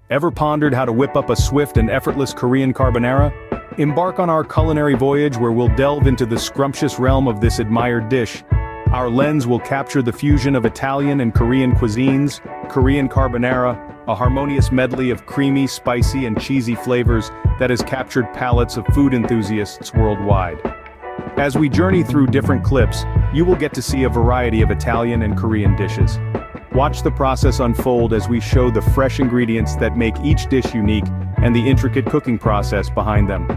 Ever pondered how to whip up a swift and effortless Korean carbonara? Embark on our culinary voyage where we'll delve into the scrumptious realm of this admired dish. Our lens will capture the fusion of Italian and Korean cuisines, Korean carbonara, a harmonious medley of creamy, spicy, and cheesy flavors that has captured palates of food enthusiasts worldwide. As we journey through different clips, you will get to see a variety of Italian and Korean dishes. Watch the process unfold as we show the fresh ingredients that make each dish unique and the intricate cooking process behind them.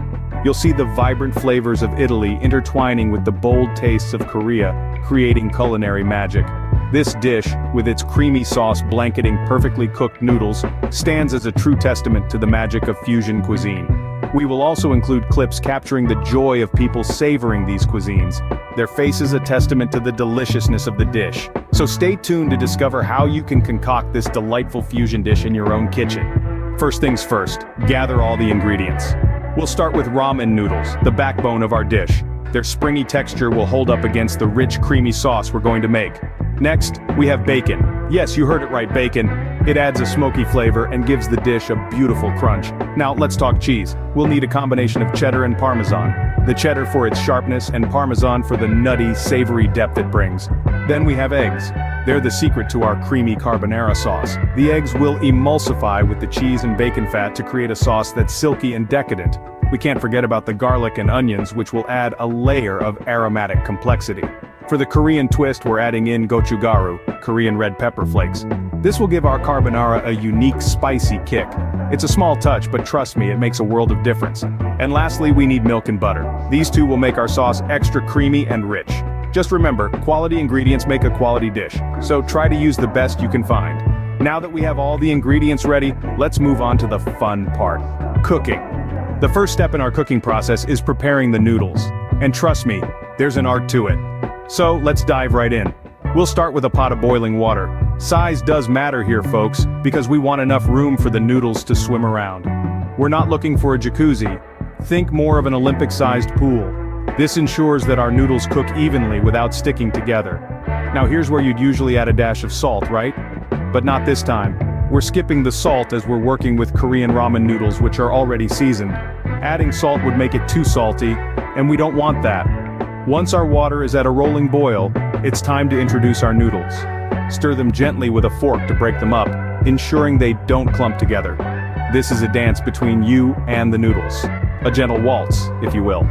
You'll see the vibrant flavors of Italy intertwining with the bold tastes of Korea, creating culinary magic. This dish, with its creamy sauce blanketing perfectly cooked noodles, stands as a true testament to the magic of fusion cuisine. We will also include clips capturing the joy of people savoring these cuisines, their faces a testament to the deliciousness of the dish. So stay tuned to discover how you can concoct this delightful fusion dish in your own kitchen. First things first, gather all the ingredients. We'll start with ramen noodles, the backbone of our dish. Their springy texture will hold up against the rich, creamy sauce we're going to make. Next, we have bacon. Yes, you heard it right, bacon. It adds a smoky flavor and gives the dish a beautiful crunch. Now, let's talk cheese. We'll need a combination of cheddar and Parmesan. The cheddar for its sharpness and Parmesan for the nutty, savory depth it brings. Then we have eggs. They're the secret to our creamy carbonara sauce. The eggs will emulsify with the cheese and bacon fat to create a sauce that's silky and decadent. We can't forget about the garlic and onions, which will add a layer of aromatic complexity. For the Korean twist, we're adding in gochugaru, Korean red pepper flakes. This will give our carbonara a unique spicy kick. It's a small touch, but trust me, it makes a world of difference. And lastly, we need milk and butter. These two will make our sauce extra creamy and rich. Just remember, quality ingredients make a quality dish, so try to use the best you can find. Now that we have all the ingredients ready, let's move on to the fun part: cooking. The first step in our cooking process is preparing the noodles. And trust me, there's an art to it. So let's dive right in. We'll start with a pot of boiling water. Size does matter here, folks, because we want enough room for the noodles to swim around. We're not looking for a jacuzzi. Think more of an Olympic-sized pool. This ensures that our noodles cook evenly without sticking together. Now here's where you'd usually add a dash of salt, right? But not this time. We're skipping the salt as we're working with Korean ramen noodles, which are already seasoned. Adding salt would make it too salty, and we don't want that. Once our water is at a rolling boil, it's time to introduce our noodles. Stir them gently with a fork to break them up, ensuring they don't clump together. This is a dance between you and the noodles. A gentle waltz, if you will.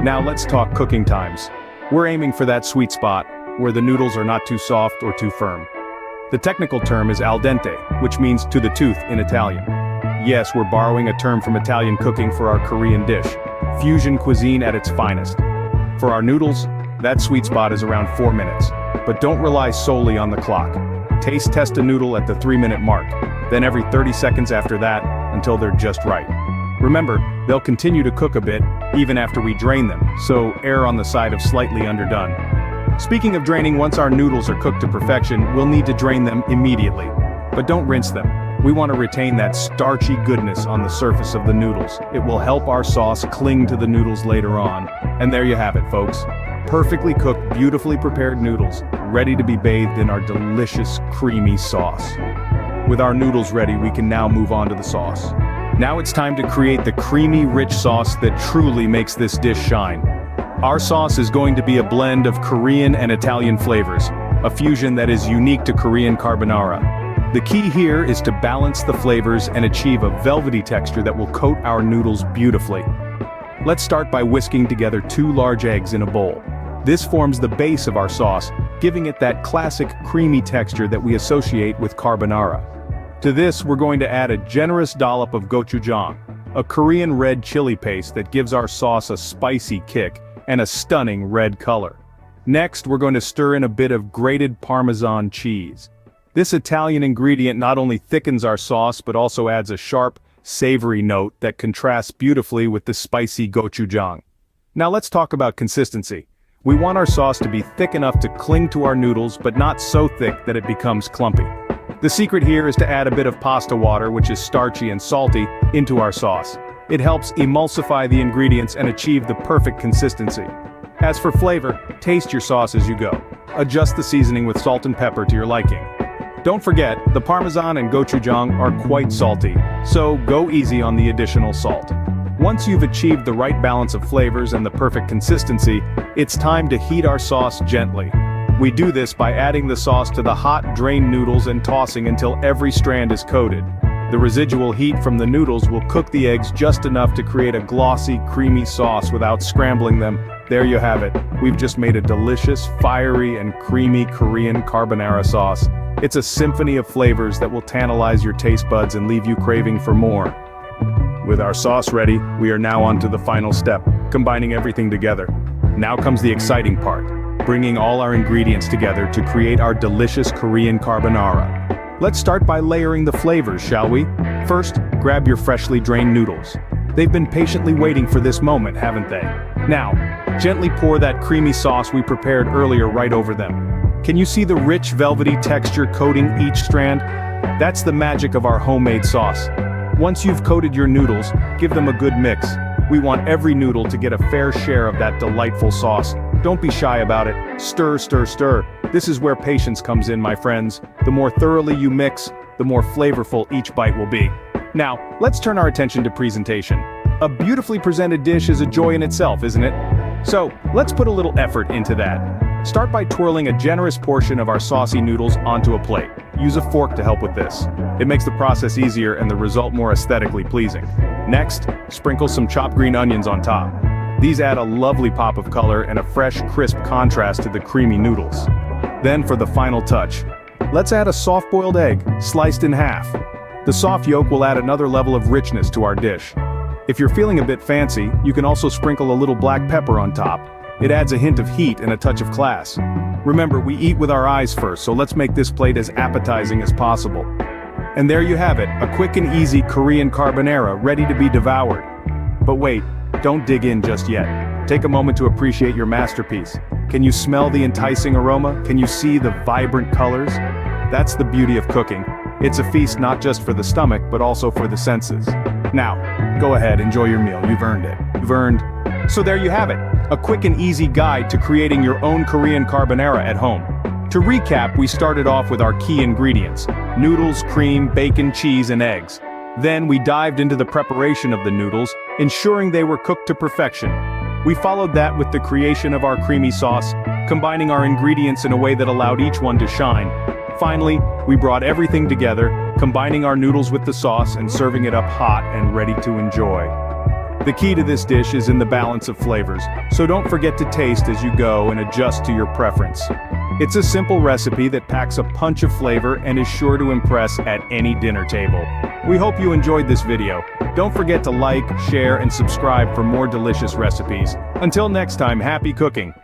Now let's talk cooking times. We're aiming for that sweet spot, where the noodles are not too soft or too firm. The technical term is al dente, which means to the tooth in Italian. Yes, we're borrowing a term from Italian cooking for our Korean dish, fusion cuisine at its finest. For our noodles, that sweet spot is around 4 minutes, but don't rely solely on the clock. Taste test a noodle at the 3-minute mark, then every 30 seconds after that, until they're just right. Remember, they'll continue to cook a bit, even after we drain them, so err on the side of slightly underdone. Speaking of draining, once our noodles are cooked to perfection, we'll need to drain them immediately. But don't rinse them. We want to retain that starchy goodness on the surface of the noodles. It will help our sauce cling to the noodles later on. And there you have it, folks. Perfectly cooked, beautifully prepared noodles, ready to be bathed in our delicious, creamy sauce. With our noodles ready, we can now move on to the sauce. Now it's time to create the creamy, rich sauce that truly makes this dish shine. Our sauce is going to be a blend of Korean and Italian flavors, a fusion that is unique to Korean carbonara. The key here is to balance the flavors and achieve a velvety texture that will coat our noodles beautifully. Let's start by whisking together 2 large eggs in a bowl. This forms the base of our sauce, giving it that classic creamy texture that we associate with carbonara. To this, we're going to add a generous dollop of gochujang, a Korean red chili paste that gives our sauce a spicy kick and a stunning red color. Next, we're going to stir in a bit of grated Parmesan cheese. This Italian ingredient not only thickens our sauce but also adds a sharp, savory note that contrasts beautifully with the spicy gochujang. Now let's talk about consistency. We want our sauce to be thick enough to cling to our noodles but not so thick that it becomes clumpy. The secret here is to add a bit of pasta water, which is starchy and salty, into our sauce. It helps emulsify the ingredients and achieve the perfect consistency. As for flavor, taste your sauce as you go. Adjust the seasoning with salt and pepper to your liking. Don't forget, the Parmesan and gochujang are quite salty, so go easy on the additional salt. Once you've achieved the right balance of flavors and the perfect consistency, it's time to heat our sauce gently. We do this by adding the sauce to the hot, drained noodles and tossing until every strand is coated. The residual heat from the noodles will cook the eggs just enough to create a glossy, creamy sauce without scrambling them. There you have it. We've just made a delicious, fiery and creamy Korean carbonara sauce. It's a symphony of flavors that will tantalize your taste buds and leave you craving for more. With our sauce ready, we are now on to the final step, combining everything together. Now comes the exciting part, bringing all our ingredients together to create our delicious Korean carbonara. Let's start by layering the flavors, shall we? First, grab your freshly drained noodles. They've been patiently waiting for this moment, haven't they? Now, gently pour that creamy sauce we prepared earlier right over them. Can you see the rich, velvety texture coating each strand? That's the magic of our homemade sauce. Once you've coated your noodles, give them a good mix. We want every noodle to get a fair share of that delightful sauce. Don't be shy about it. Stir, stir, stir. This is where patience comes in, my friends. The more thoroughly you mix, the more flavorful each bite will be. Now, let's turn our attention to presentation. A beautifully presented dish is a joy in itself, isn't it? So, let's put a little effort into that. Start by twirling a generous portion of our saucy noodles onto a plate. Use a fork to help with this. It makes the process easier and the result more aesthetically pleasing. Next, sprinkle some chopped green onions on top. These add a lovely pop of color and a fresh, crisp contrast to the creamy noodles. Then for the final touch, let's add a soft-boiled egg, sliced in half. The soft yolk will add another level of richness to our dish. If you're feeling a bit fancy, you can also sprinkle a little black pepper on top. It adds a hint of heat and a touch of class. Remember, we eat with our eyes first, so let's make this plate as appetizing as possible. And there you have it, a quick and easy Korean carbonara ready to be devoured. But wait, don't dig in just yet. Take a moment to appreciate your masterpiece. Can you smell the enticing aroma? Can you see the vibrant colors? That's the beauty of cooking. It's a feast not just for the stomach, but also for the senses. Now, go ahead, enjoy your meal. You've earned it. So there you have it, a quick and easy guide to creating your own Korean carbonara at home. To recap, we started off with our key ingredients: noodles, cream, bacon, cheese, and eggs. Then we dived into the preparation of the noodles, ensuring they were cooked to perfection. We followed that with the creation of our creamy sauce, combining our ingredients in a way that allowed each one to shine. Finally, we brought everything together, combining our noodles with the sauce and serving it up hot and ready to enjoy. The key to this dish is in the balance of flavors, so don't forget to taste as you go and adjust to your preference. It's a simple recipe that packs a punch of flavor and is sure to impress at any dinner table. We hope you enjoyed this video. Don't forget to like, share, and subscribe for more delicious recipes. Until next time, happy cooking!